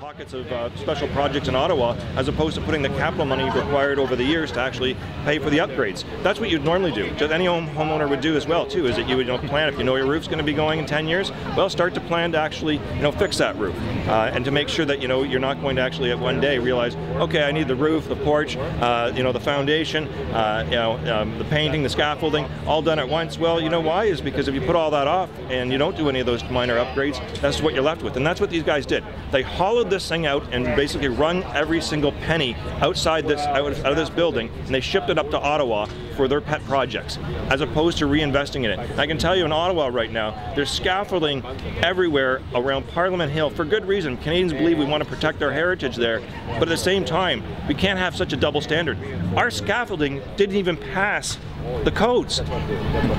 pockets of special projects in Ottawa, as opposed to putting the capital money required over the years to actually pay for the upgrades. That's what you'd normally do. Just any homeowner would do as well too, is that you would plan, if you know your roof's going to be going in 10 years, well, start to plan to actually fix that roof, and to make sure that you're not going to actually at one day realize, okay, I need the roof, the porch, the foundation, the painting, the scaffolding, all done at once. Well, you know why? Is because if you put all that off and you don't do any of those minor upgrades, that's what you're left with. And that's what these guys did. They hollowed this thing out and basically wrung every single penny outside this out of this building, and they shipped it up to Ottawa for their pet projects, as opposed to reinvesting in it. I can tell you in Ottawa right now, there's scaffolding everywhere around Parliament Hill for good reason. Canadians believe we want to protect our heritage there, but at the same time, we can't have such a double standard. Our scaffolding didn't even pass the codes.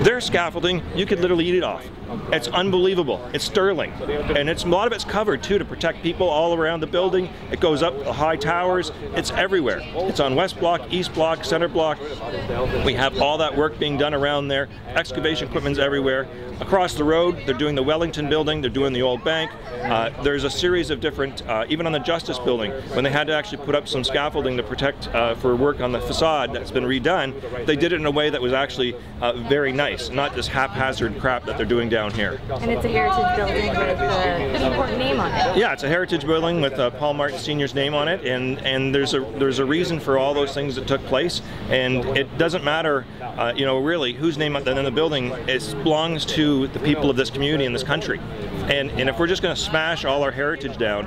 Their scaffolding, you could literally eat it off. It's unbelievable. It's sterling. And a lot of it's covered too to protect people all around the building. It goes up the high towers. It's everywhere. It's on West Block, East Block, Center Block. We have all that work being done around there. Excavation equipment's everywhere. Across the road, they're doing the Wellington building, they're doing the old bank. There's a series of different, even on the Justice building, when they had to actually put up some scaffolding to protect for work on the facade that's been redone, they did it in a way that was actually very nice, not this haphazard crap that they're doing down here. And it's a heritage building with an important name on it. Yeah, it's a heritage building with Paul Martin Sr.'s name on it, and there's a reason for all those things that took place, and it doesn't matter, really whose name in the building. It belongs to the people of this community in this country. And if we're just going to smash all our heritage down,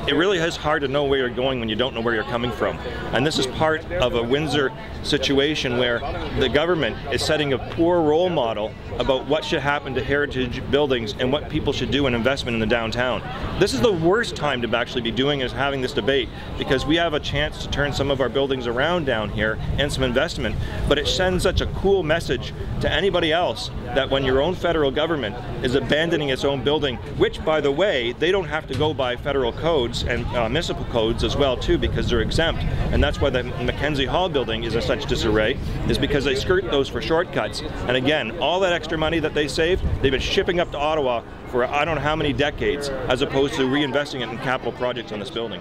it really is hard to know where you're going when you don't know where you're coming from. And this is part of a Windsor situation where the government is setting a poor role model about what should happen to heritage buildings and what people should do in investment in the downtown. This is the worst time to actually be doing is having this debate, because we have a chance to turn some of our buildings around down here and some investment, but it sends such a cool message to anybody else that when your own federal government is abandoning its own building, which, by the way, they don't have to go by federal codes and municipal codes as well too, because they're exempt, and that's why the Mackenzie Hall building is in such disarray, is because they skirt those for shortcuts. And again, all that extra money that they save, they've been shipping up to Ottawa for I don't know how many decades, as opposed to reinvesting it in capital projects on this building.